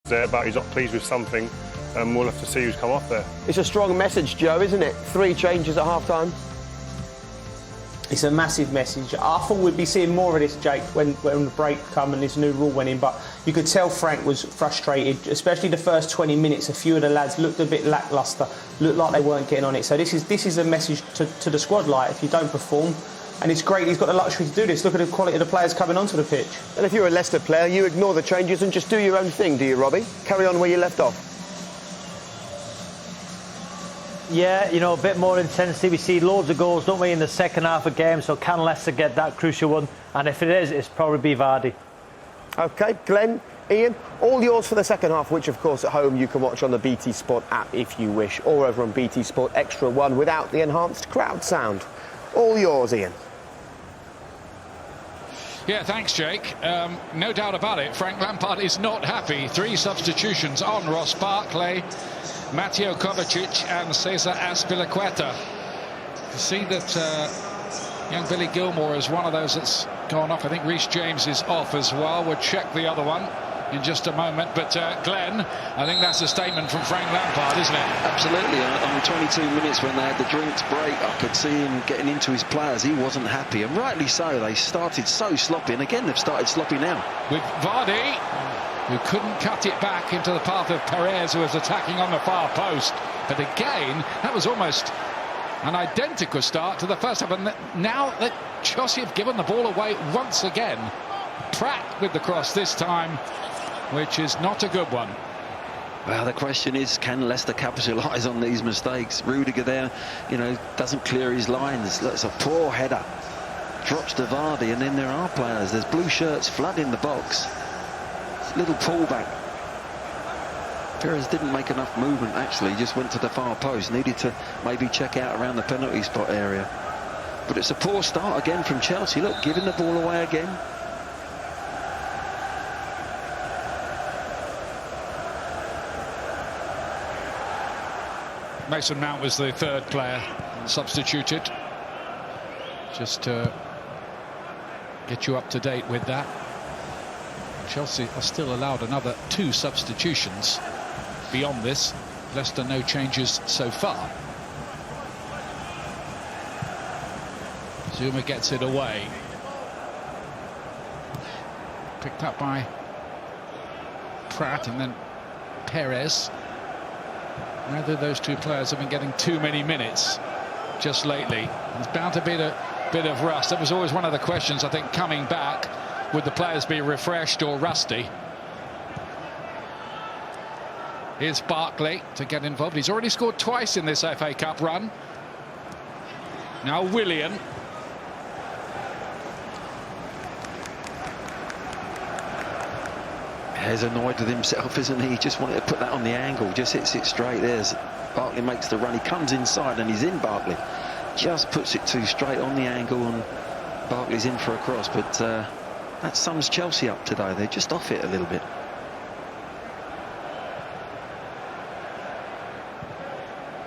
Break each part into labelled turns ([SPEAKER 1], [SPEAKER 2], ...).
[SPEAKER 1] there, but he's not pleased with something, and we'll have to see who's come off there.
[SPEAKER 2] It's a strong message, Joe, isn't it? 3 changes at half-time.
[SPEAKER 3] It's a massive message. I thought we'd be seeing more of this, Jake, when the break come and this new rule went in, but you could tell Frank was frustrated, especially the first 20 minutes. A few of the lads looked a bit lacklustre, looked like they weren't getting on it. So this is a message to the squad, like, if you don't perform, and it's great he's got the luxury to do this. Look at the quality of the players coming onto the pitch.
[SPEAKER 2] And if you're a Leicester player, you ignore the changes and just do your own thing, do you, Robbie? Carry on where you left off.
[SPEAKER 4] Yeah, you know, a bit more intensity. We see loads of goals, don't we, in the second half of games, so can Leicester get that crucial one? And if it is, it's probably Vardy.
[SPEAKER 2] OK, Glenn, Ian, all yours for the second half, which, of course, at home you can watch on the BT Sport app if you wish, or over on BT Sport Extra 1 without the enhanced crowd sound. All yours, Ian.
[SPEAKER 5] Yeah, thanks, Jake. No doubt about it, Frank Lampard is not happy. 3 substitutions on Ross Barkley, Mateo Kovacic and Cesar Azpilicueta. You see that young Billy Gilmore is one of those that's gone off. I think Reece James is off as well. We'll check the other one in just a moment. But Glenn, I think that's a statement from Frank Lampard, isn't it?
[SPEAKER 6] Absolutely. On 22 minutes when they had the drinks break, I could see him getting into his players. He wasn't happy, and rightly so. They started so sloppy, and again they've started sloppy now. With
[SPEAKER 5] Vardy, who couldn't cut it back into the path of Perez, who was attacking on the far post. But again, that was almost an identical start to the first half. And now that Chelsea have given the ball away once again, Pratt with the cross this time, which is not a good one.
[SPEAKER 6] Well, the question is, can Leicester capitalise on these mistakes? Rudiger there, you know, doesn't clear his lines. That's a poor header. Drops to Vardy, and then there are players. There's blue shirts flooding the box. Little pullback. Perez didn't make enough movement, actually. He just went to the far post. Needed to maybe check out around the penalty spot area. But it's a poor start again from Chelsea. Look, giving the ball away again.
[SPEAKER 5] Mason Mount was the 3rd player substituted. Just to get you up to date with that. Chelsea are still allowed another 2 substitutions beyond this. Leicester no changes so far. Zuma gets it away. Picked up by Pratt and then Perez. Whether those 2 players have been getting too many minutes just lately. There's bound to be a bit of rust. That was always one of the questions, I think, coming back. Would the players be refreshed or rusty? Here's Barkley to get involved. He's already scored twice in this FA Cup run. Now Willian.
[SPEAKER 6] He's annoyed with himself, isn't he? He just wanted to put that on the angle. Just hits it straight. There's Barkley makes the run. He comes inside and he's in, Barkley. Just puts it too straight on the angle, and Barkley's in for a cross. But that sums Chelsea up today. They're just off it a little bit.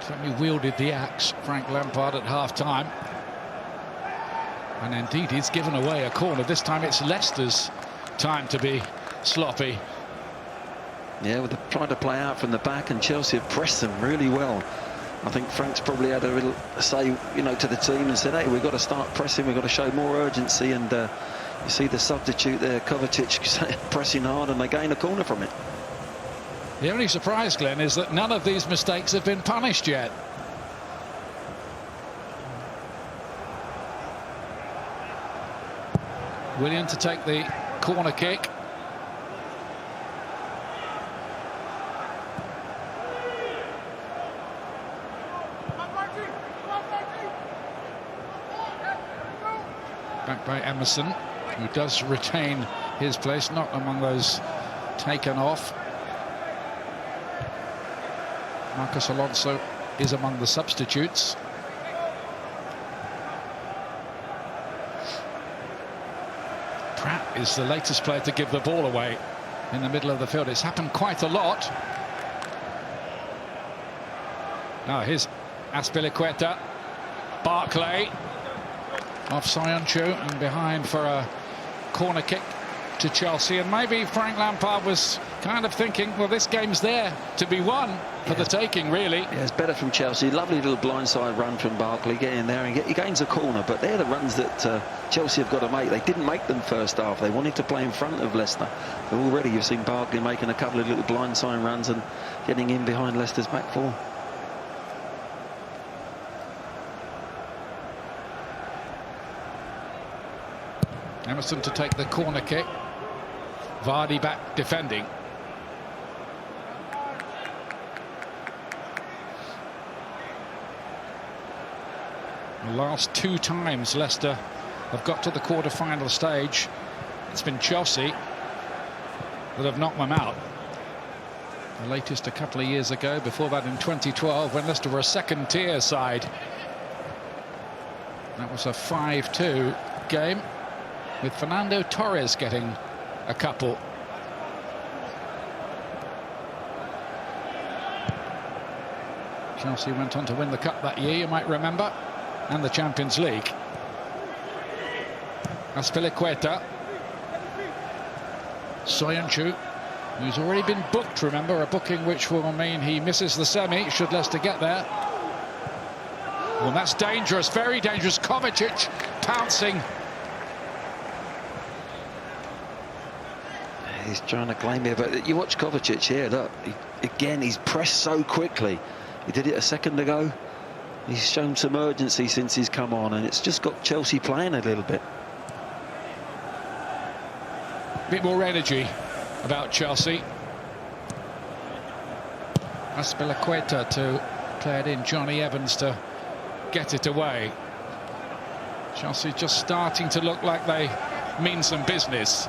[SPEAKER 5] Certainly wielded the axe, Frank Lampard, at half-time. And indeed, he's given away a corner. This time it's Leicester's time to be sloppy.
[SPEAKER 6] Yeah, with trying to play out from the back, and Chelsea have pressed them really well. I think Frank's probably had a little say, you know, to the team and said, hey, we've got to start pressing, we've got to show more urgency. And you see the substitute there, Kovacic, pressing hard, and they gain a corner from it.
[SPEAKER 5] The only surprise, Glenn, is that none of these mistakes have been punished yet. Willian to take the corner kick. Back by Emerson, who does retain his place, not among those taken off. Marcos Alonso is among the substitutes. Pratt is the latest player to give the ball away in the middle of the field. It's happened quite a lot. Now here's Azpilicueta. Barkley off Sayonchu and behind for a corner kick to Chelsea. And maybe Frank Lampard was kind of thinking, well, this game's there to be won for the taking, really.
[SPEAKER 6] Yeah, it's better from Chelsea. Lovely little blindside run from Barkley. Get in there and he gains a corner. But they're the runs that Chelsea have got to make. They didn't make them first half. They wanted to play in front of Leicester. But already you've seen Barkley making a couple of little blindside runs and getting in behind Leicester's back four.
[SPEAKER 5] Emerson to take the corner kick. Vardy back defending. The last 2 times Leicester have got to the quarter-final stage, it's been Chelsea that have knocked them out. The latest a couple of years ago, before that in 2012, when Leicester were a second-tier side. That was a 5-2 game, with Fernando Torres getting a couple. Chelsea went on to win the cup that year, you might remember, and the Champions League. Azpilicueta. Soyuncu, who's already been booked, remember, a booking which will mean he misses the semi should Leicester get there. Well, that's dangerous, very dangerous. Kovacic pouncing.
[SPEAKER 6] He's trying to claim here, but you watch Kovacic here, look, again, he's pressed so quickly. He did it a second ago. He's shown some urgency since he's come on, and it's just got Chelsea playing a little bit.
[SPEAKER 5] Bit more energy about Chelsea. Azpilicueta to play it in. Johnny Evans to get it away. Chelsea just starting to look like they mean some business.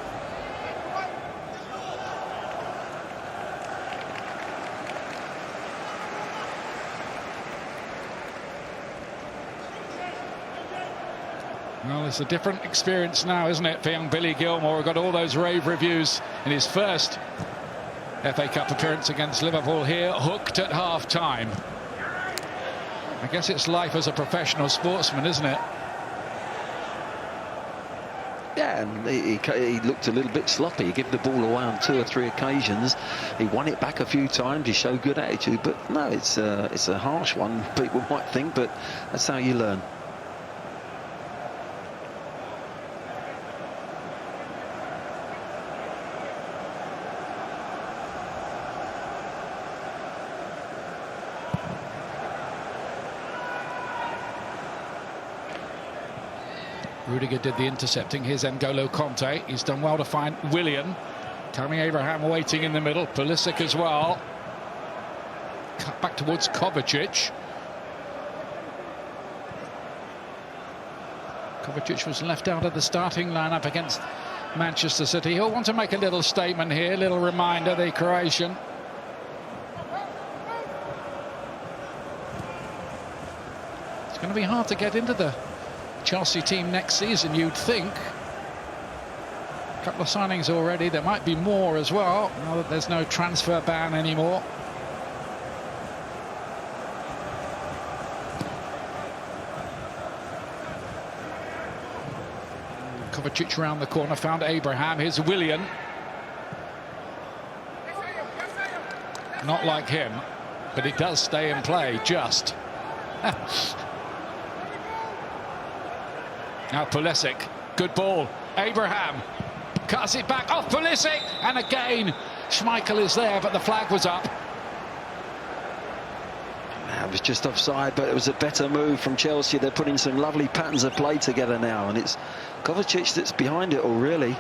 [SPEAKER 5] Well, it's a different experience now, isn't it, for young Billy Gilmour? We've got all those rave reviews in his first FA Cup appearance against Liverpool here, hooked at half-time. I guess it's life as a professional sportsman, isn't it?
[SPEAKER 6] Yeah, and he looked a little bit sloppy. He gave the ball away on 2 or 3 occasions. He won it back a few times. He showed good attitude, but no, it's a harsh one, people might think, but that's how you learn.
[SPEAKER 5] Rudiger did the intercepting. Here's N'Golo Conte. He's done well to find Willian. Tammy Abraham waiting in the middle. Pulisic as well. Cut back towards Kovacic. Kovacic was left out of the starting lineup against Manchester City. He'll want to make a little statement here, little reminder, the Croatian. It's going to be hard to get into the Chelsea team next season, you'd think. A couple of signings already. There might be more as well, now that there's no transfer ban anymore. Kovacic round the corner, found Abraham. Here's Willian. Not like him, but it does stay in play, just. Now Pulisic, good ball. Abraham cuts it back off Pulisic, and again Schmeichel is there, but the flag was up.
[SPEAKER 6] That was just offside, but it was a better move from Chelsea. They're putting some lovely patterns of play together now, and it's Kovacic that's behind it all, really.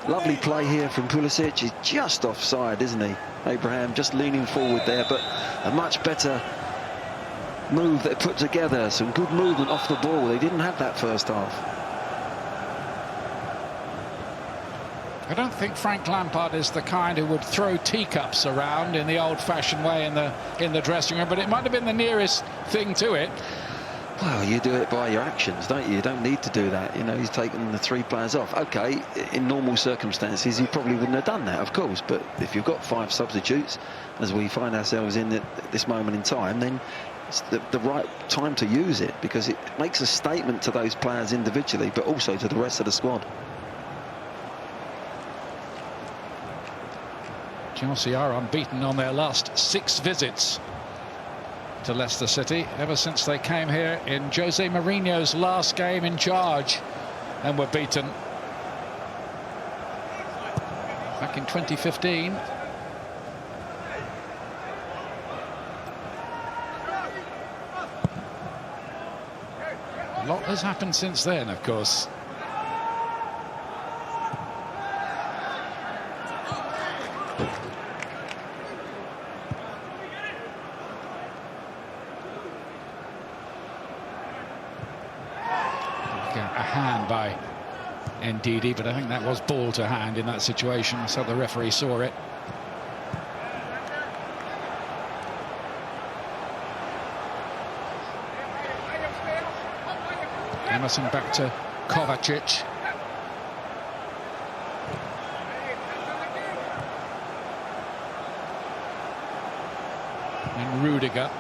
[SPEAKER 6] Lovely play here from Pulisic. He's just offside, isn't he? Abraham just leaning forward there, but a much better move they put together. Some good movement off the ball. They didn't have that first half.
[SPEAKER 5] I don't think Frank Lampard is the kind who would throw teacups around in the old-fashioned way in the dressing room, but it might have been the nearest thing to it.
[SPEAKER 6] Well, you do it by your actions, don't you? You don't need to do that. You know, he's taken the 3 players off. OK, in normal circumstances, he probably wouldn't have done that, of course. But if you've got 5 substitutes, as we find ourselves in at this moment in time, then it's the right time to use it, because it makes a statement to those players individually, but also to the rest of the squad.
[SPEAKER 5] Chelsea are unbeaten on their last 6 visits to Leicester City ever since they came here in Jose Mourinho's last game in charge and were beaten back in 2015. A lot has happened since then, of course. A hand by Ndidi, but I think that was ball to hand in that situation, so the referee saw it. Emerson back to Kovacic. And Rudiger.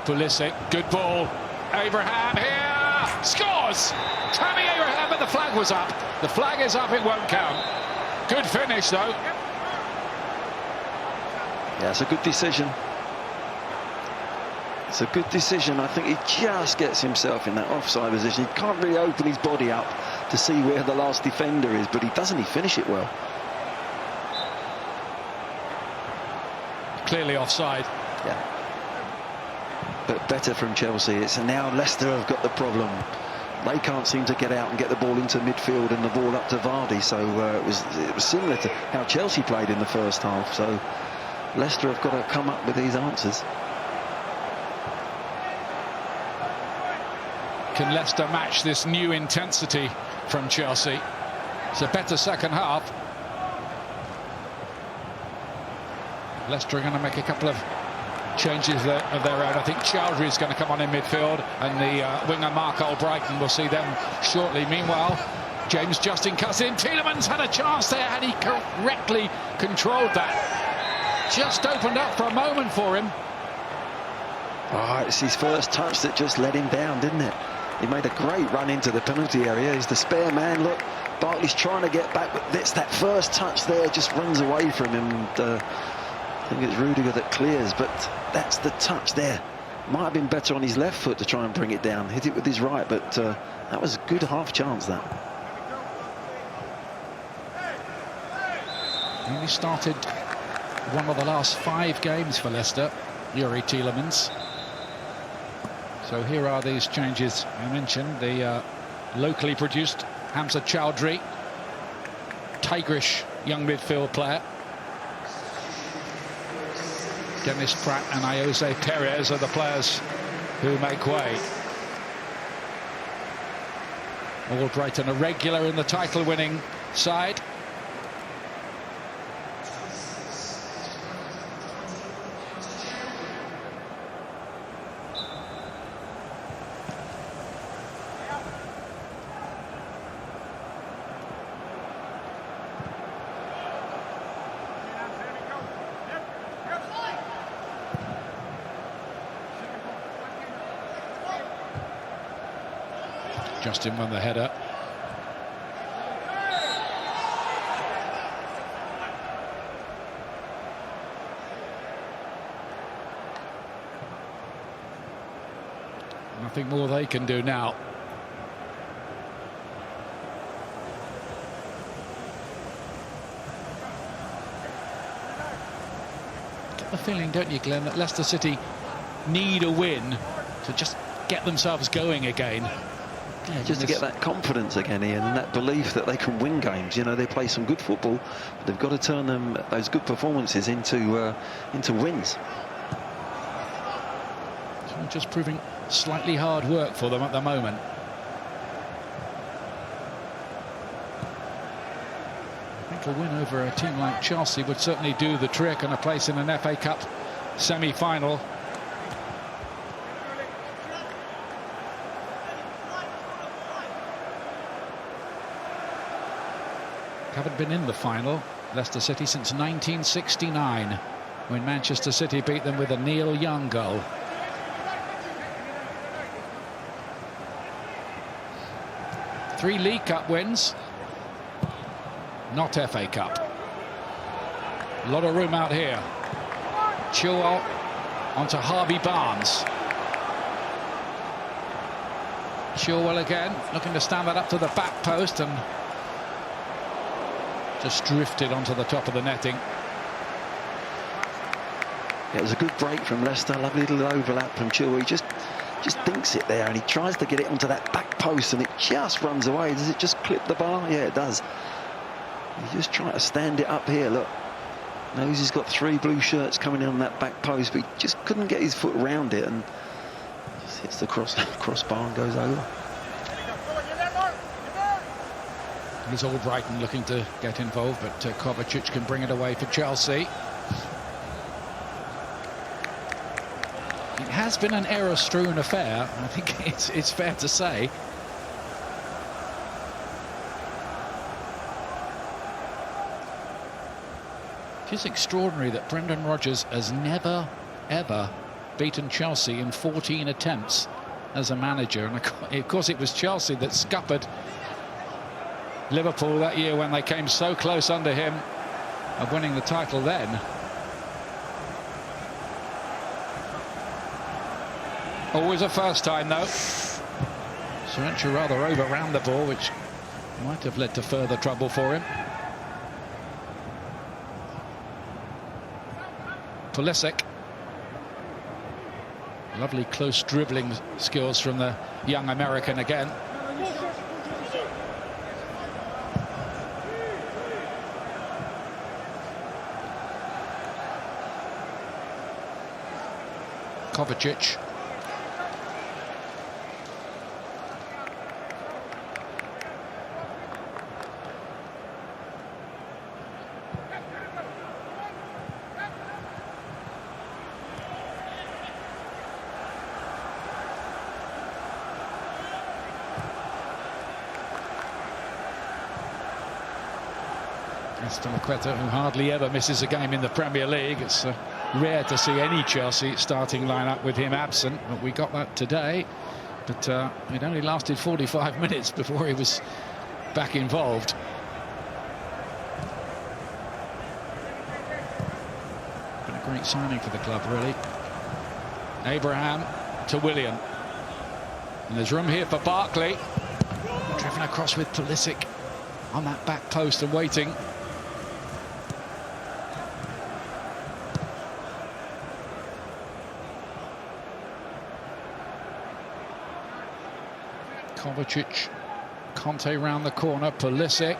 [SPEAKER 5] Pulisic, good ball. Abraham here, scores! Tammy Abraham, but the flag was up. The flag is up, it won't count. Good finish, though.
[SPEAKER 6] Yeah, it's a good decision. It's a good decision. I think he just gets himself in that offside position. He can't really open his body up to see where the last defender is, but he finish it well.
[SPEAKER 5] Clearly offside.
[SPEAKER 6] Yeah. But better from Chelsea. It's now Leicester have got the problem. They can't seem to get out and get the ball into midfield and the ball up to Vardy. So it was similar to how Chelsea played in the first half. So Leicester have got to come up with these answers.
[SPEAKER 5] Can Leicester match this new intensity from Chelsea? It's a better second half. Leicester are going to make a couple of changes of their own. I think Chowdhury is going to come on in midfield, and the winger Mark Albrighton, will see them shortly. Meanwhile, James Justin cuts in. Tielemans had a chance there had he correctly controlled that. Just opened up for a moment for him.
[SPEAKER 6] Oh, it's his first touch that just let him down, didn't it? He made a great run into the penalty area. He's the spare man. Look, Barkley's trying to get back, but it's that first touch there just runs away from him. And I think it's Rudiger that clears, but that's the touch there. Might have been better on his left foot to try and bring it down. Hit it with his right, but that was a good half chance, that.
[SPEAKER 5] He only started one of the last 5 games for Leicester, Yuri Tielemans. So here are these changes I mentioned. The locally produced Hamza Chowdhury, Tigrish young midfield player. Dennis Pratt and Jose Perez are the players who make way. Albrighton, a regular in the title-winning side. Justin won the header. Nothing more they can do now. Get the feeling, don't you, Glenn, that Leicester City need a win to just get themselves going again.
[SPEAKER 6] Yeah, just to get that confidence again, Ian, and that belief that they can win games. You know, they play some good football, but they've got to turn those good performances into wins.
[SPEAKER 5] So just proving slightly hard work for them at the moment. I think a win over a team like Chelsea would certainly do the trick, and a place in an FA Cup semi-final. Haven't been in the final, Leicester City, since 1969, when Manchester City beat them with a Neil Young goal. Three League Cup wins, not FA Cup. A lot of room out here. Chilwell onto Harvey Barnes. Chilwell again, looking to stand that up to the back post and just drifted onto the top of the netting.
[SPEAKER 6] Yeah, it was a good break from Leicester. Lovely little overlap from Chilwell. He just dinks it there, and he tries to get it onto that back post, and it just runs away. Does it just clip the bar? Yeah, it does. He's just trying to stand it up here. Look, knows he's got 3 blue shirts coming in on that back post, but he just couldn't get his foot around it, and just hits the crossbar and goes over.
[SPEAKER 5] He's all Brighton looking to get involved, but Kovacic can bring it away for Chelsea. It has been an error-strewn affair, I think it's fair to say. It's extraordinary that Brendan Rodgers has never, ever beaten Chelsea in 14 attempts as a manager. And of course it was Chelsea that scuppered Liverpool that year when they came so close under him of winning the title then. Always a first time though. Sorensen rather overran the ball, which might have led to further trouble for him. Pulisic. Lovely close dribbling skills from the young American again. Kovacic. Azpilicueta, who hardly ever misses a game in the Premier League. It's rare to see any Chelsea starting lineup with him absent, but we got that today. But it only lasted 45 minutes before he was back involved. Been a great signing for the club, really. Abraham to Willian. And there's room here for Barkley. Driven across with Pulisic on that back post and waiting. Kovacic, Conte round the corner, Pulisic.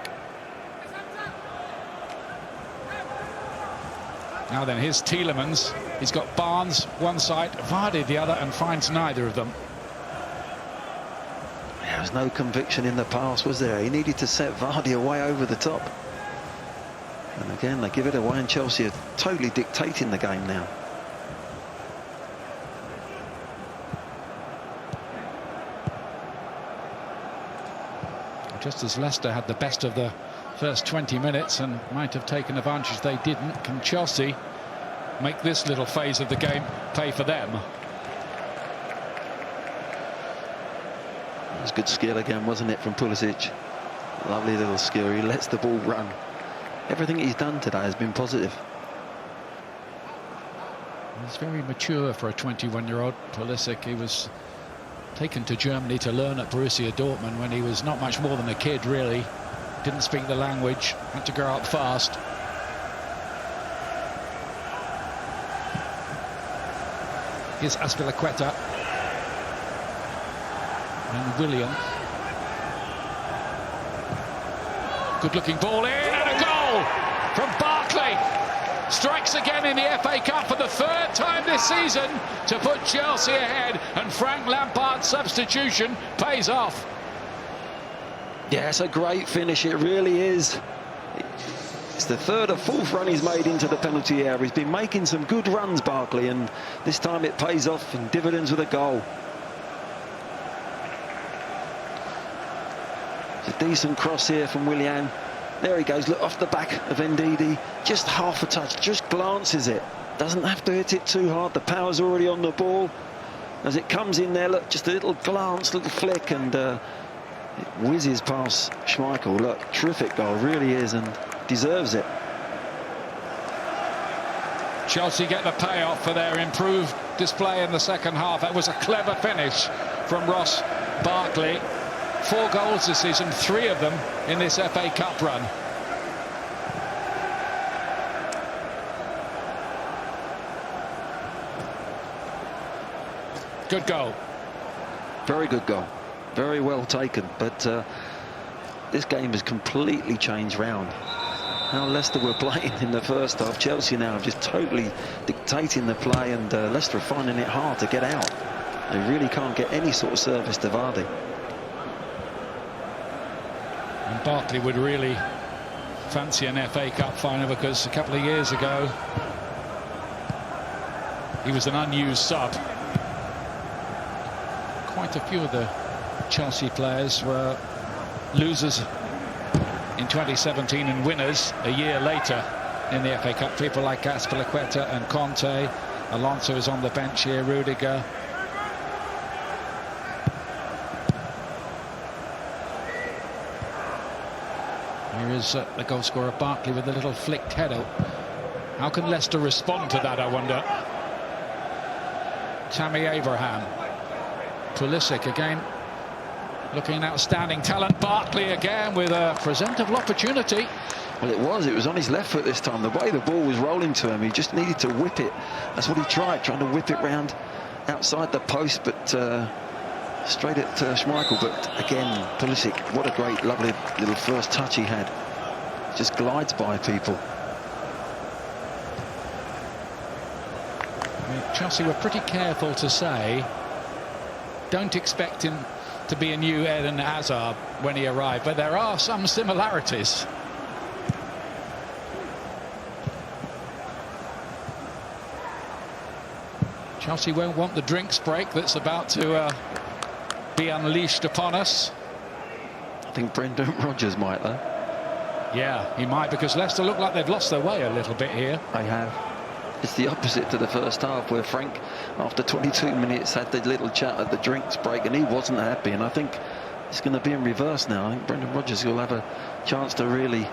[SPEAKER 5] Now then, here's Tielemans. He's got Barnes one side, Vardy the other, and finds neither of them.
[SPEAKER 6] There was no conviction in the pass, was there? He needed to set Vardy away over the top. And again, they give it away, and Chelsea are totally dictating the game now.
[SPEAKER 5] Just as Leicester had the best of the first 20 minutes and might have taken advantage, they didn't. Can Chelsea make this little phase of the game pay for them?
[SPEAKER 6] It was good skill again, wasn't it, from Pulisic? Lovely little skill. He lets the ball run. Everything he's done today has been positive.
[SPEAKER 5] He's very mature for a 21-year-old. Pulisic, he was taken to Germany to learn at Borussia Dortmund when he was not much more than a kid, really. Didn't speak the language, had to grow up fast. Here's Azpilicueta. And Willian. Good-looking ball in, and a goal from Barkley. Strikes again in the FA Cup for the 3rd time this season to put Chelsea ahead, and Frank Lampard's substitution pays off.
[SPEAKER 6] Yeah, it's a great finish, it really is. It's the 3rd or 4th run he's made into the penalty area. He's been making some good runs, Barkley, and this time it pays off in dividends with a goal. It's a decent cross here from Willian. There he goes, look, off the back of Ndidi. Just half a touch, just glances it. Doesn't have to hit it too hard. The power's already on the ball. As it comes in there, look, just a little glance, little flick, and it whizzes past Schmeichel. Look, terrific goal, really is, and deserves it.
[SPEAKER 5] Chelsea get the payoff for their improved display in the second half. That was a clever finish from Ross Barkley. 4 goals this season, 3 of them in this FA Cup run. Good goal.
[SPEAKER 6] Very good goal. Very well taken. But this game has completely changed round. How Leicester were playing in the first half, Chelsea now just totally dictating the play, and Leicester are finding it hard to get out. They really can't get any sort of service to Vardy.
[SPEAKER 5] And Barkley would really fancy an FA Cup final, because a couple of years ago he was an unused sub. Quite a few of the Chelsea players were losers in 2017 and winners a year later in the FA Cup. People like Azpilicueta and Conte. Alonso is on the bench here, Rudiger. Here is the goal scorer Barkley with a little flicked header. How can Leicester respond to that, I wonder? Tammy Abraham. Pulisic again, looking outstanding talent. Barkley again with a presentable opportunity.
[SPEAKER 6] Well, it was on his left foot this time. The way the ball was rolling to him, he just needed to whip it. That's what he tried, trying to whip it round outside the post, but straight at Schmeichel. But again, Pulisic, what a great, lovely little first touch he had. Just glides by people.
[SPEAKER 5] I mean, Chelsea were pretty careful to say, don't expect him to be a new Eden Hazard when he arrived, but there are some similarities. Chelsea won't want the drinks break that's about to be unleashed upon us.
[SPEAKER 6] I think Brendan Rodgers might, though.
[SPEAKER 5] Yeah, he might, because Leicester look like they've lost their way a little bit here.
[SPEAKER 6] They have. It's the opposite to the first half, where Frank, after 22 minutes, had the little chat at the drinks break, and he wasn't happy. And I think it's going to be in reverse now. I think Brendan Rodgers will have a chance to really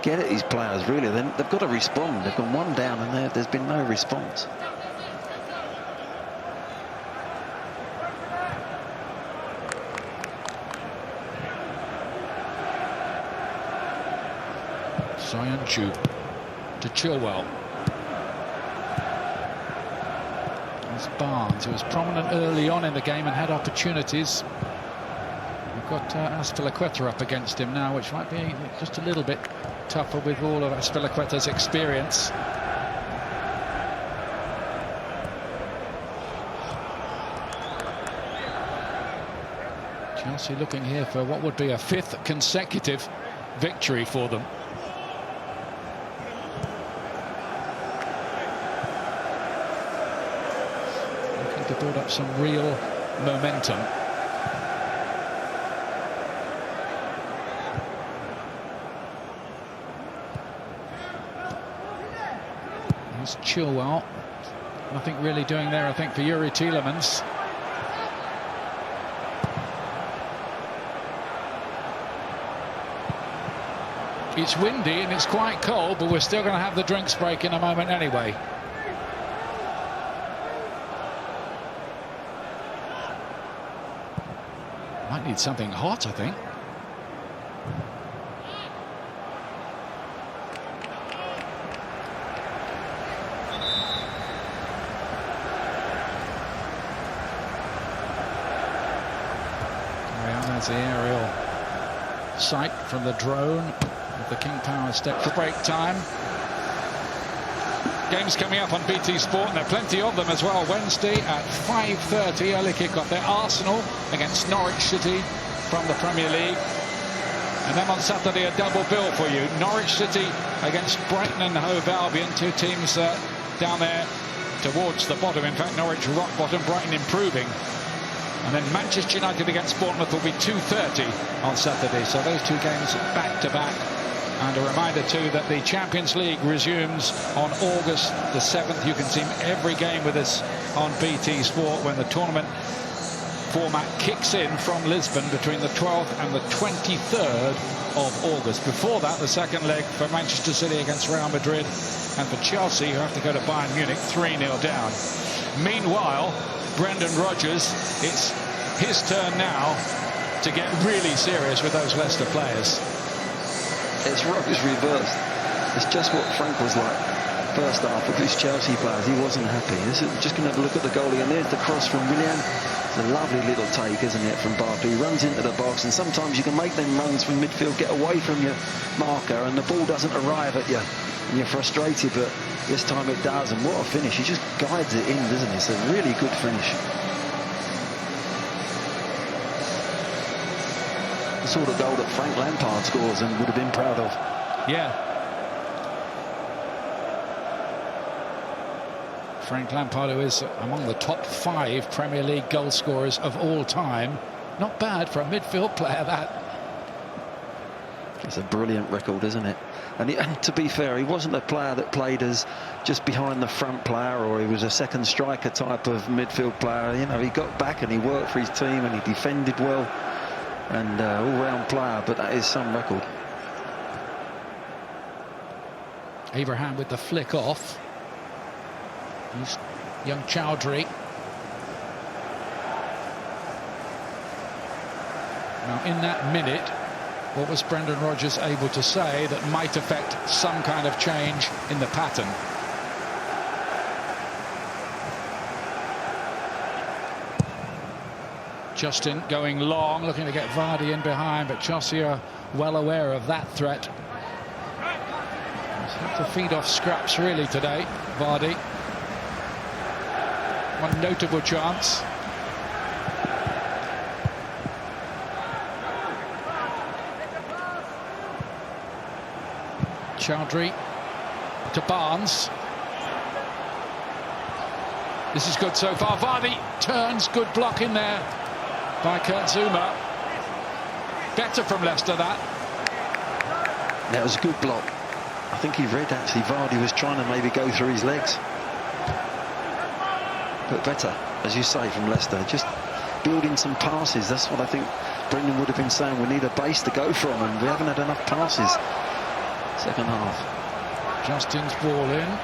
[SPEAKER 6] get at his players, really. They've got to respond. They've gone 1 down, and there's been no response.
[SPEAKER 5] Soyuncu to Chilwell. There's Barnes, who was prominent early on in the game and had opportunities. We've got Azpilicueta up against him now, which might be just a little bit tougher with all of Azpilicueta's experience. Chelsea looking here for what would be a 5th consecutive victory for them. To build up some real momentum. There's Chilwell. Nothing really doing there, I think, for Yuri Tielemans. It's windy and it's quite cold, but we're still going to have the drinks break in a moment anyway. Might need something hot, I think. There's the aerial sight from the drone of the King Power step for break time. Games coming up on BT Sport, and there are plenty of them as well. Wednesday at 5:30, early kick-off there. Arsenal against Norwich City from the Premier League. And then on Saturday, a double bill for you. Norwich City against Brighton and Hove Albion, 2 teams down there towards the bottom. In fact, Norwich rock bottom, Brighton improving. And then Manchester United against Bournemouth will be 2:30 on Saturday. So those 2 games back-to-back. And a reminder too that the Champions League resumes on August the 7th. You can see every game with us on BT Sport when the tournament format kicks in from Lisbon between the 12th and the 23rd of August. Before that, the second leg for Manchester City against Real Madrid and for Chelsea, who have to go to Bayern Munich 3-0 down. Meanwhile, Brendan Rodgers, it's his turn now to get really serious with those Leicester players.
[SPEAKER 6] It's Rodgers reversed. It's just what Frank was like first half with his Chelsea players. He wasn't happy. This is just going to have a look at the goalie, and there's the cross from Willian. It's a lovely little take, isn't it, from Barkley. He runs into the box, and sometimes you can make them runs from midfield, get away from your marker, and the ball doesn't arrive at you, and you're frustrated, but this time it does, and what a finish. He just guides it in, doesn't he? It's a really good finish. The sort of goal that Frank Lampard scores and would have been proud of.
[SPEAKER 5] Yeah. Frank Lampard, who is among the top 5 Premier League goal scorers of all time. Not bad for a midfield player, that.
[SPEAKER 6] It's a brilliant record, isn't it? And to be fair, he wasn't a player that played as just behind the front player, or he was a second striker type of midfield player. You know, he got back and he worked for his team and he defended well, and all-round player, but that is some record.
[SPEAKER 5] Abraham with the flick off. He's young Chowdhury. Now, in that minute, what was Brendan Rodgers able to say that might affect some kind of change in the pattern? Justin going long, looking to get Vardy in behind, but Chelsea are well aware of that threat. He's had to feed off scraps really today, Vardy. One notable chance. Chowdhury to Barnes. This is good so far. Vardy turns, good block in there by Kurt Zouma. Better from Leicester, that.
[SPEAKER 6] That was a good block. I think he read, actually, Vardy was trying to maybe go through his legs. But better, as you say, from Leicester. Just building some passes. That's what I think Brendan would have been saying. We need a base to go from, and we haven't had enough passes. Second half.
[SPEAKER 5] Justin's ball in.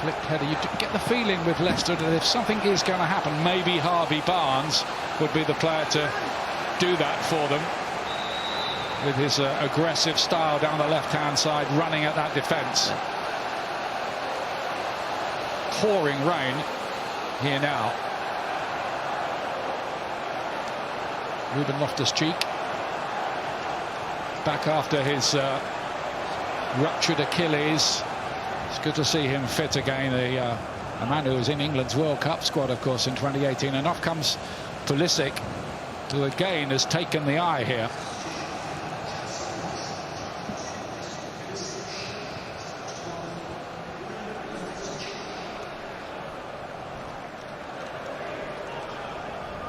[SPEAKER 5] Flick header. You get the feeling with Leicester that if something is going to happen, maybe Harvey Barnes would be the player to do that for them, with his aggressive style down the left-hand side, running at that defence.
[SPEAKER 6] Yeah.
[SPEAKER 5] Pouring rain here now. Ruben Loftus-Cheek back after his ruptured Achilles. It's good to see him fit again. A man who was in England's World Cup squad, of course, in 2018. And off comes Pulisic, who again has taken the eye here.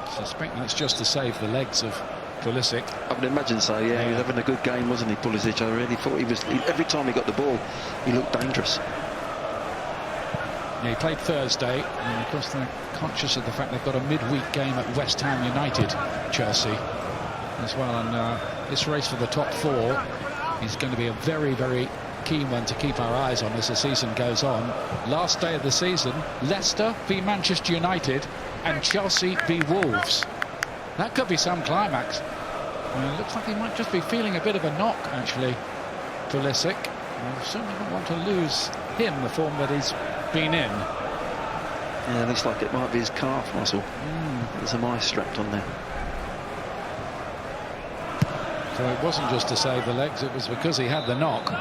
[SPEAKER 5] I suspect that's just to save the legs of Pulisic.
[SPEAKER 6] I would imagine so, yeah. He was having a good game, wasn't he, Pulisic? I really thought he was... every time he got the ball, he looked dangerous.
[SPEAKER 5] Yeah, he played Thursday, and of course they're conscious of the fact they've got a midweek game at West Ham United, Chelsea, as well. And this race for the top 4 is going to be a very, very keen one to keep our eyes on as the season goes on. Last day of the season, Leicester v Manchester United and Chelsea v Wolves. That could be some climax. It looks like he might just be feeling a bit of a knock, actually, Pulisic. I certainly don't want to lose him, the form that he's been in.
[SPEAKER 6] Yeah, looks like it might be his calf muscle. There's some ice strapped on there.
[SPEAKER 5] So it wasn't just to save the legs, it was because he had the knock.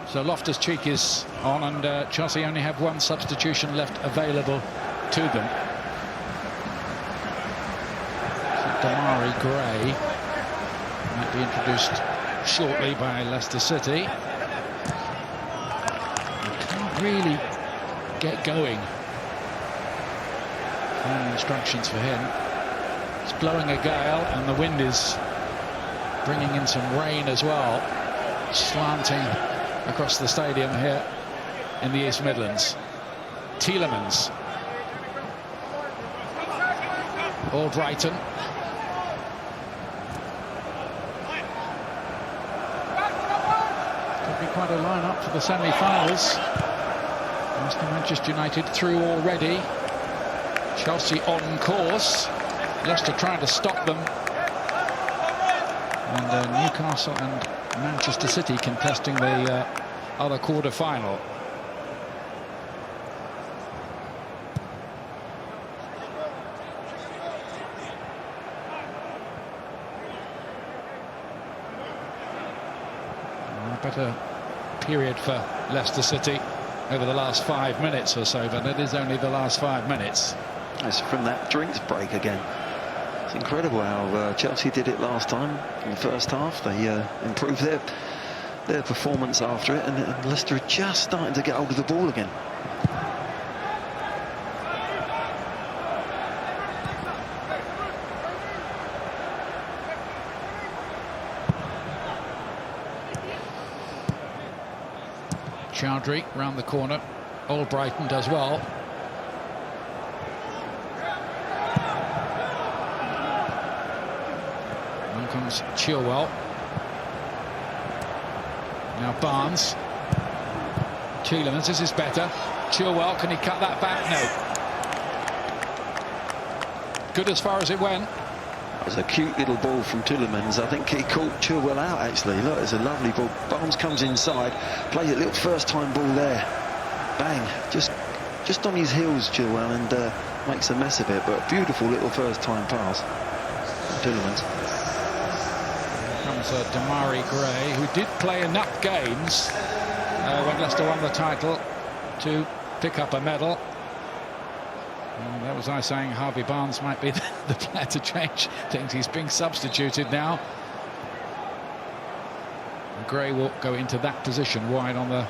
[SPEAKER 5] So Loftus-Cheek is on, and Chelsea only have one substitution left available to them. So Damari Gray might be introduced shortly by Leicester City. Can't really get going. Final instructions for him. It's blowing a gale, and the wind is bringing in some rain as well, slanting across the stadium here in the East Midlands. Tielemans. Albrighton. Could be quite a line-up for the semi-finals. Manchester United through already. Chelsea on course. Leicester trying to stop them. And Newcastle and Manchester City contesting the other quarter-final. A better period for Leicester City over the last 5 minutes or so, but it is only the last 5 minutes.
[SPEAKER 6] It's from that drinks break again. It's incredible how Chelsea did it last time in the first half. They improved their performance after it, and Leicester are just starting to get hold of the ball again.
[SPEAKER 5] Chowdhury round the corner. Albrighton does well. On comes Chilwell. Now Barnes. Tielemans, this is better. Chilwell, can he cut that back? No. Good as far as it went.
[SPEAKER 6] It was a cute little ball from Tielemans. I think he caught Chilwell out, actually. Look, it's a lovely ball. Barnes comes inside, plays a little first-time ball there. Bang. Just on his heels, Chilwell, and makes a mess of it. But a beautiful little first-time pass from Tielemans.
[SPEAKER 5] Here comes Damari Gray, who did play enough games when Leicester won the title to pick up a medal. And that was I saying Harvey Barnes might be the player to change things. He's being substituted now. And Gray will go into that position wide on the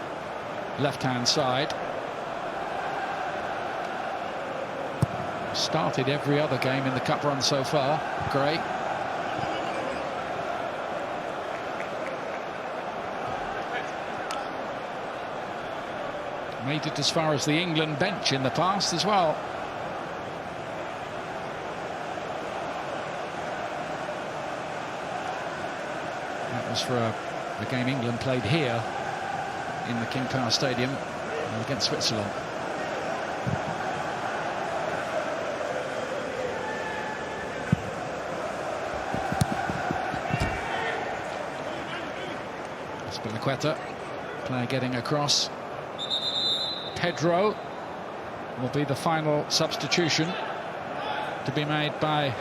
[SPEAKER 5] left-hand side. Started every other game in the cup run so far, Gray. Made it as far as the England bench in the past as well. That was for a game England played here in the King Power Stadium against Switzerland. Spiliqueta, player getting across. Pedro will be the final substitution to be made by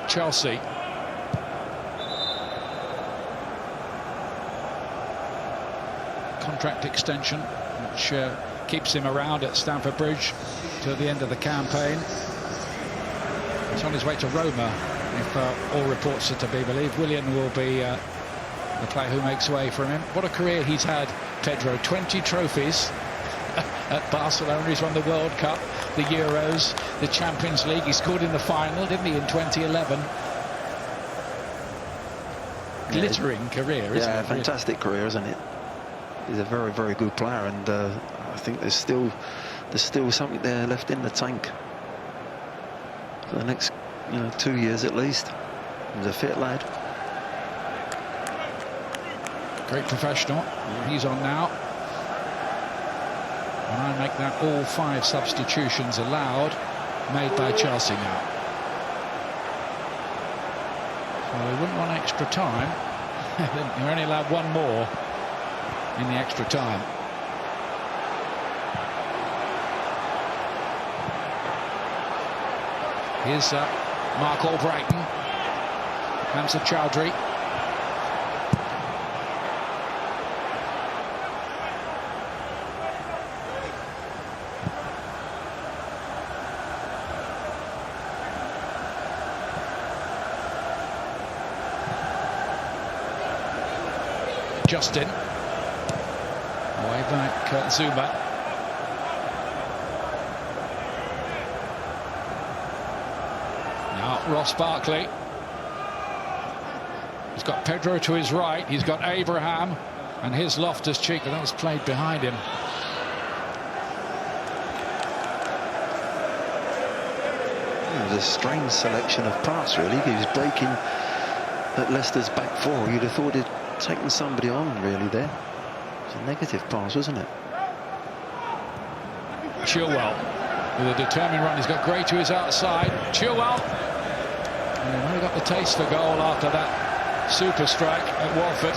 [SPEAKER 5] Chelsea. Contract extension, which keeps him around at Stamford Bridge till the end of the campaign. He's on his way to Roma, if all reports are to be believed. Willian will be the player who makes way for him. What a career he's had, Pedro. 20 trophies at Barcelona. He's won the World Cup, the Euros, the Champions League. He scored in the final, didn't he, in 2011? Glittering career, isn't it?
[SPEAKER 6] Yeah, fantastic career, isn't it? He's a very, very good player, and I think there's still something there left in the tank for the next 2 years at least. He's a fit lad.
[SPEAKER 5] Great professional. He's on now. And I make that all 5 substitutions allowed, made by Chelsea now. So they wouldn't want extra time. You're only allowed 1 more in the extra time. Here's Mark Albrighton. Hamza Chowdhury. Justin. Way back, Zuma. Now Ross Barkley. He's got Pedro to his right. He's got Abraham, and his Loftus-Cheek, and that was played behind him.
[SPEAKER 6] It was a strange selection of pass, really. He was breaking at Leicester's back four. You'd have thought he'd taken somebody on, really, there. It was a negative pass, wasn't it?
[SPEAKER 5] Chilwell with a determined run. He's got Gray to his outside. Chilwell. And he got the taste for goal after that super strike at Watford.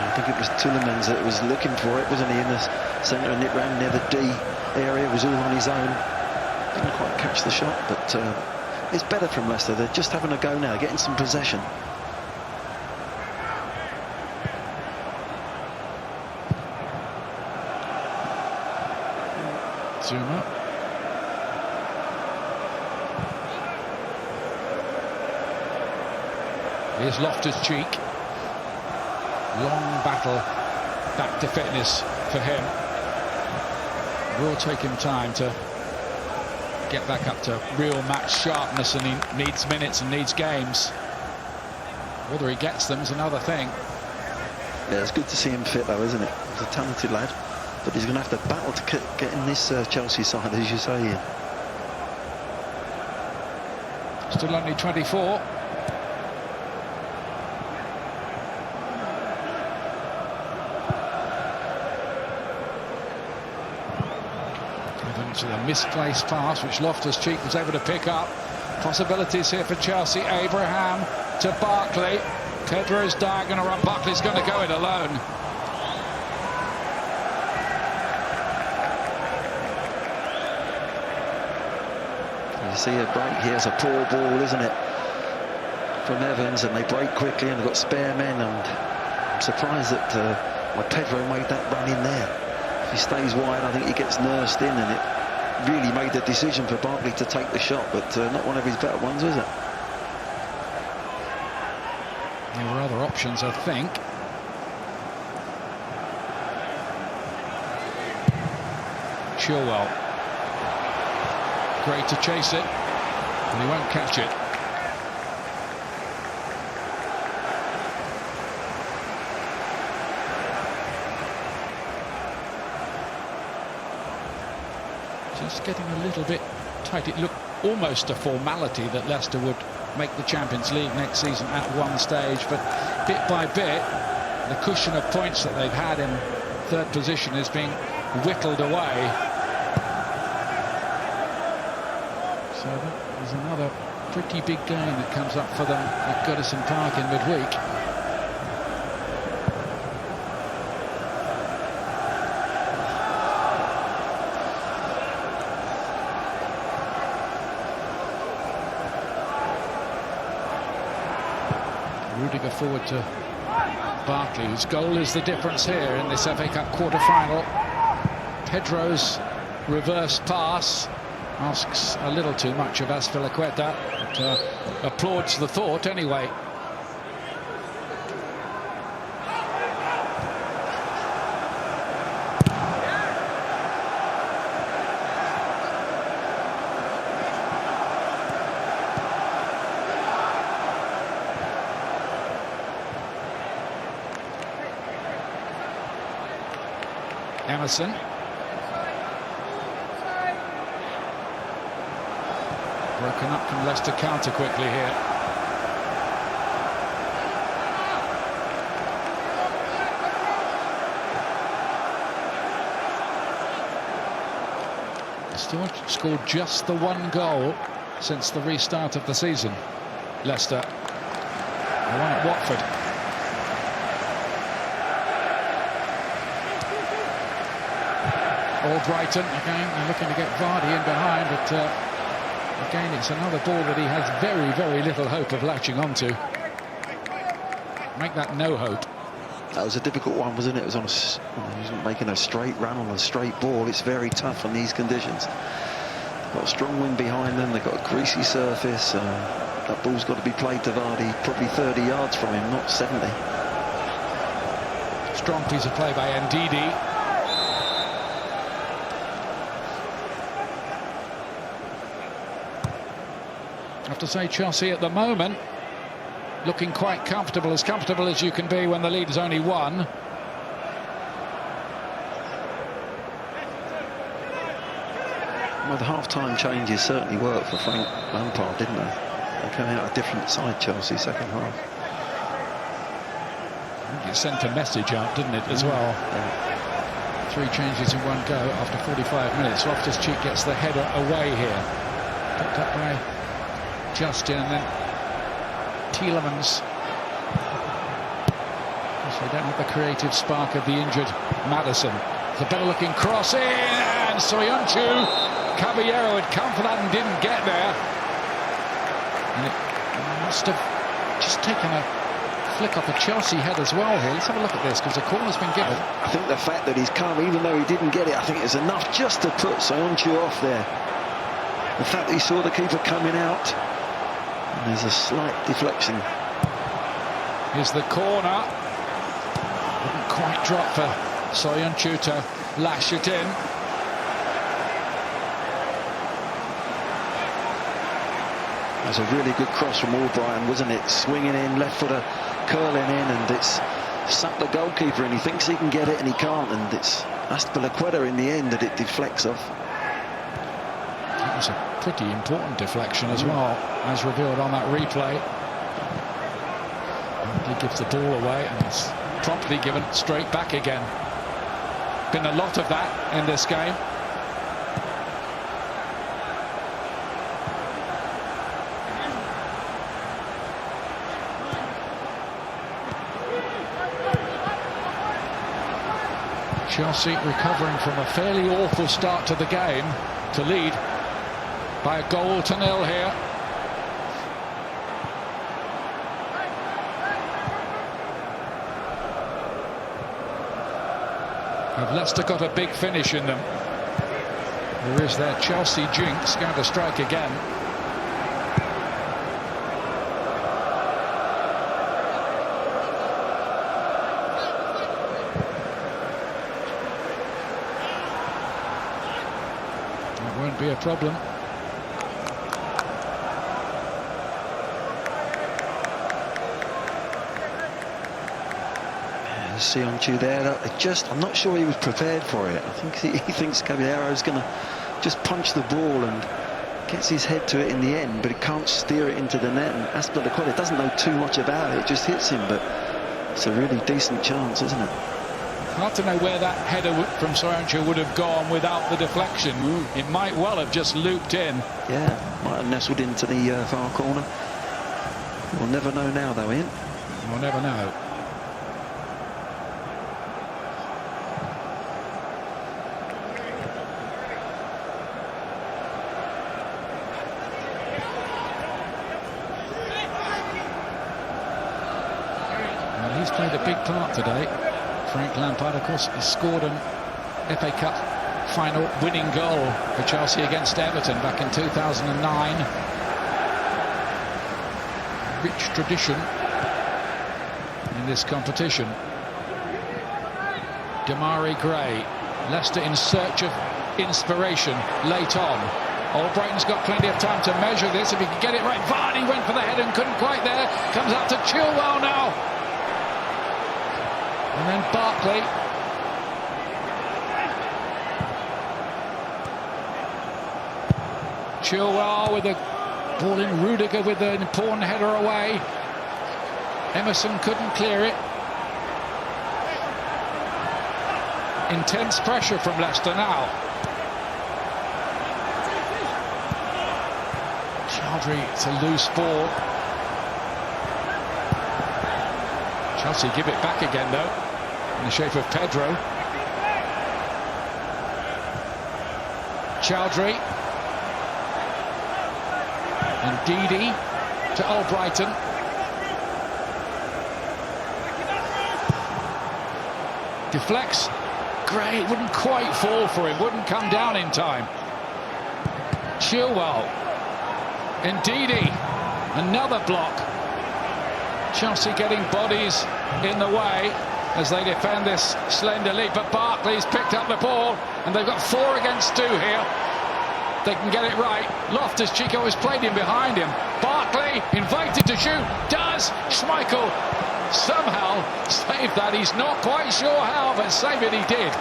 [SPEAKER 6] I think it was Tielemans that was looking for it, wasn't he, in the centre, and it ran near the D area. It was all on his own. Didn't quite catch the shot, but it's better from Leicester. They're just having a go now, getting some possession.
[SPEAKER 5] Zuma. Here's Loftus-Cheek. Long battle back to fitness for him. Will take him time to get back up to real match sharpness, and he needs minutes and needs games. Whether he gets them is another thing.
[SPEAKER 6] Yeah, it's good to see him fit, though, isn't it? He's a talented lad, but he's going to have to battle to get in this Chelsea side, as you say, Ian.
[SPEAKER 5] Still only 24. To the misplaced pass, which Loftus-Cheek was able to pick up. Possibilities here for Chelsea. Abraham to Barkley. Pedro's diagonal run. Barkley's going to go it alone.
[SPEAKER 6] You see a break here's a poor ball, isn't it, from Evans, and they break quickly and they've got spare men, and I'm surprised that Pedro made that run in there. If he stays wide, I think he gets nursed in, and it really made the decision for Barkley to take the shot, but not one of his better ones, was it?
[SPEAKER 5] There were other options, I think. Chilwell. Great to chase it, and he won't catch it. Just getting a little bit tight. It looked almost a formality that Leicester would make the Champions League next season at one stage, but bit by bit the cushion of points that they've had in third position is being whittled away. So there's another pretty big game that comes up for them at Goodison Park in midweek. Rudiger forward to Barkley, whose goal is the difference here in this FA Cup quarter-final. Pedro's reverse pass asks a little too much of Azpilicueta, but applauds the thought anyway. Emerson. Broken up from Leicester counter quickly here. Still scored just the one goal since the restart of the season. Leicester. The one at Watford. Or Brighton again, they're looking to get Vardy in behind, but again it's another ball that he has very, very little hope of latching onto. Make that no hope.
[SPEAKER 6] That was a difficult one, wasn't it? It was on he wasn't making a straight run on a straight ball. It's very tough on these conditions. They've got a strong wind behind them, they've got a greasy surface. That ball's got to be played to Vardy, probably 30 yards from him, not 70.
[SPEAKER 5] Strong piece of play by Ndidi. I have to say, Chelsea at the moment looking quite comfortable as you can be when the lead is only one.
[SPEAKER 6] Well, the half-time changes certainly worked for Frank Lampard, didn't they? They came out a different side, Chelsea, second half.
[SPEAKER 5] It sent a message out, didn't it, as well?
[SPEAKER 6] Yeah.
[SPEAKER 5] 3 changes in one go after 45 minutes. Loftus-Cheek gets the header away here. Picked up by Justin, and then Tielemans. They don't have the creative spark of the injured Maddison. The better-looking cross in, and Soyuncu. Caballero had come for that and didn't get there. And it must have just taken a flick off a Chelsea head as well here. Let's have a look at this, because a corner's been given.
[SPEAKER 6] I think the fact that he's come, even though he didn't get it, I think it's enough just to put Soyuncu off there. The fact that he saw the keeper coming out, and there's a slight deflection.
[SPEAKER 5] Here's the corner. Wouldn't quite drop for Soyuncu to lash it in.
[SPEAKER 6] That's a really good cross from Albrighton, wasn't it? Swinging in, left footer curling in, and it's sucked the goalkeeper, and he thinks he can get it and he can't, and it's Azpilicueta in the end that it deflects off.
[SPEAKER 5] That was a pretty important deflection as well, as revealed on that replay. And he gives the ball away, and it's promptly given straight back again. Been a lot of that in this game. Chelsea recovering from a fairly awful start to the game to lead by 1-0 here. Have Leicester got a big finish in them? Or is their Chelsea jinx going to strike again? That won't be a problem.
[SPEAKER 6] Soyuncu there, I'm not sure he was prepared for it. I think he thinks Caballero's going to just punch the ball, and gets his head to it in the end, but he can't steer it into the net, and Azpilicueta doesn't know too much about it, just hits him, but it's a really decent chance, isn't it?
[SPEAKER 5] Hard to know where that header from Soyuncu would have gone without the deflection. It might well have just looped in.
[SPEAKER 6] Yeah, might have nestled into the far corner. We'll never know now, though, Ian.
[SPEAKER 5] We'll never know. He's played a big part today. Frank Lampard, of course, has scored an FA Cup final winning goal for Chelsea against Everton back in 2009. Rich tradition in this competition. Damari Gray, Leicester in search of inspiration late on. Albrighton's got plenty of time to measure this if he can get it right. Vardy went for the head and couldn't quite there. Comes out to Chilwell now. And then Barkley. Chilwell with the ball in. Rudiger with an important header away. Emerson couldn't clear it. Intense pressure from Leicester now. Chowdhury, it's a loose ball. Chelsea give it back again though, in the shape of Pedro. Chowdhury. And Didi to Albrighton. Deflects. Gray wouldn't quite fall for him, wouldn't come down in time. Chilwell. And Didi. Another block. Chelsea getting bodies in the way as they defend this slender lead, but Barkley's picked up the ball and they've got 4 against 2 here. They can get it right. Loftus-Cheek always played in behind him. Barkley invited to shoot, does. Schmeichel somehow saved that. He's not quite sure how, but save it he did.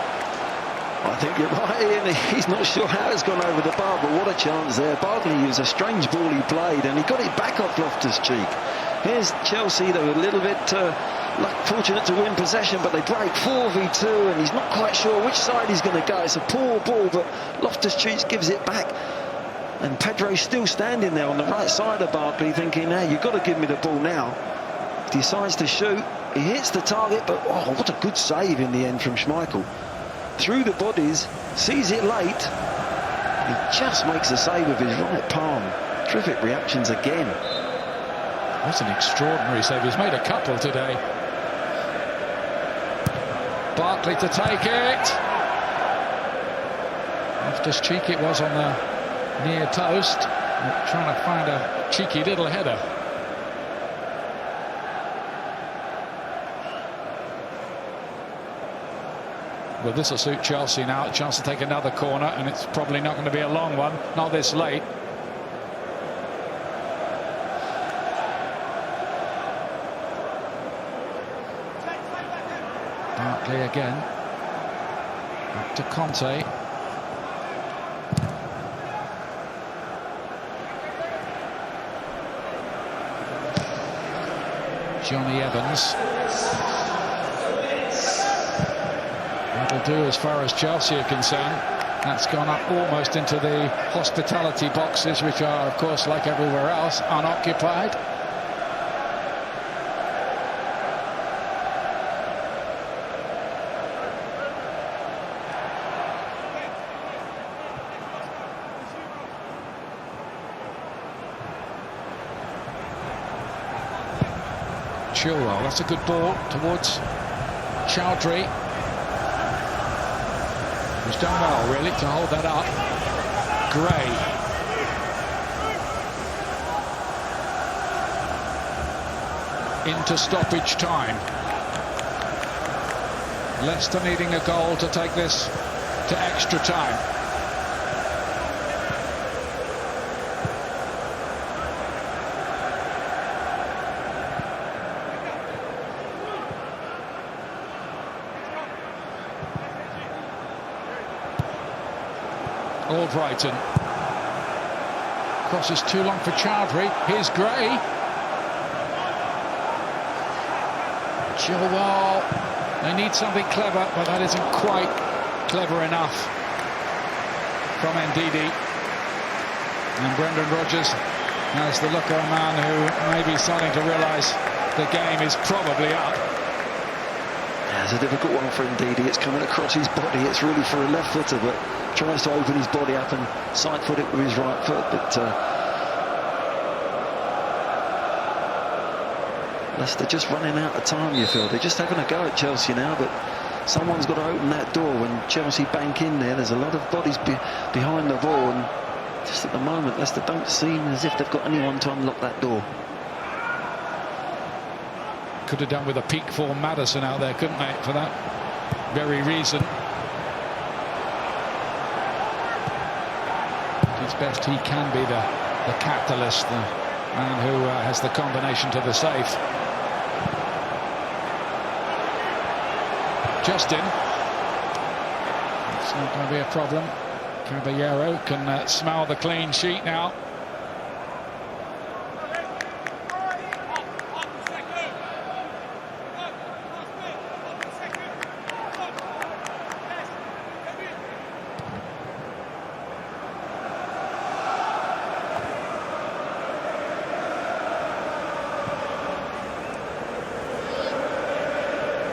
[SPEAKER 6] I think you're right, Ian. He's not sure how it's gone over the bar, but what a chance there. Barkley used a strange ball he played, and he got it back off Loftus-Cheek. Here's Chelsea. They were a little bit fortunate to win possession, but they break 4v2, and he's not quite sure which side he's going to go. It's a poor ball, but Loftus-Cheek gives it back. And Pedro's still standing there on the right side of Barkley, thinking, hey, you've got to give me the ball now. He decides to shoot. He hits the target, but oh, what a good save in the end from Schmeichel. Through the bodies, sees it late. He just makes a save with his right palm. Terrific reactions again.
[SPEAKER 5] That's an extraordinary save. He's made a couple today. Barkley to take it. Loftus-Cheek it was on the near post. Trying to find a cheeky little header. Well, this will suit Chelsea now. A chance to take another corner, and it's probably not going to be a long one. Not this late. Barkley again. Back to Conte. Johnny Evans. That'll do as far as Chelsea are concerned. That's gone up almost into the hospitality boxes, which are, of course, like everywhere else, unoccupied. Chilwell, that's a good ball towards Chowdhury. He's done well, really, to hold that up. Gray. Into stoppage time. Leicester needing a goal to take this to extra time. Brighton. Cross is too long for Chowdhury. Here's Gray. Chilwell. They need something clever, but that isn't quite clever enough from Ndidi. And Brendan Rodgers has the look of a man who may be starting to realise the game is probably up.
[SPEAKER 6] Yeah, it's a difficult one for Ndidi. It's coming across his body. It's really for a left footer, but tries to open his body up and side-foot it with his right foot, but Leicester just running out of time, you feel. They're just having a go at Chelsea now, but someone's got to open that door. When Chelsea bank in there's a lot of bodies behind the ball, and just at the moment Leicester don't seem as if they've got anyone to unlock that door.
[SPEAKER 5] Could have done with a peak form Maddison out there, couldn't they, for that very reason. Best he can be the catalyst, the man who has the combination to the safe. Justin. It's not going to be a problem. Caballero can smell the clean sheet now.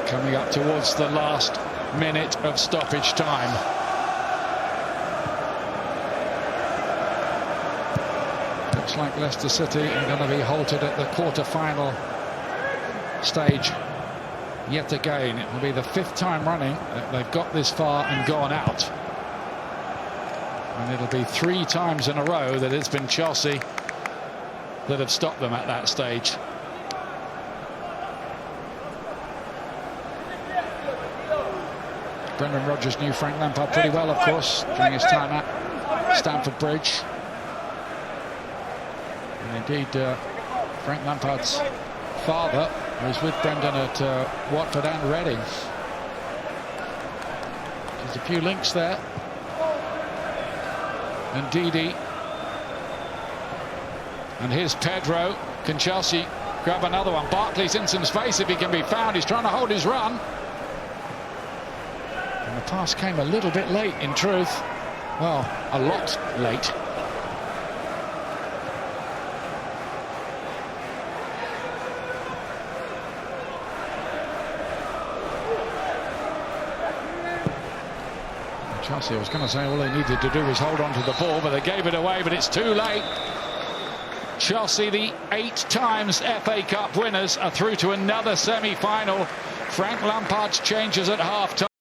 [SPEAKER 5] Coming up towards the last minute of stoppage time. Looks like Leicester City are going to be halted at the quarter-final stage yet again. It will be the 5th time running that they've got this far and gone out. And it'll be 3 times in a row that it's been Chelsea that have stopped them at that stage. Brendan Rodgers knew Frank Lampard pretty well, of course, during his time at Stamford Bridge. And indeed, Frank Lampard's father was with Brendan at Watford and Reading. There's a few links there. And Didi. And here's Pedro. Can Chelsea grab another one? Barkley's in some space if he can be found. He's trying to hold his run. And the pass came a little bit late, in truth. Well, a lot late. Chelsea, I was going to say all they needed to do was hold on to the ball, but they gave it away, but it's too late. Chelsea, the 8 times FA Cup winners, are through to another semi-final. Frank Lampard's changes at half-time.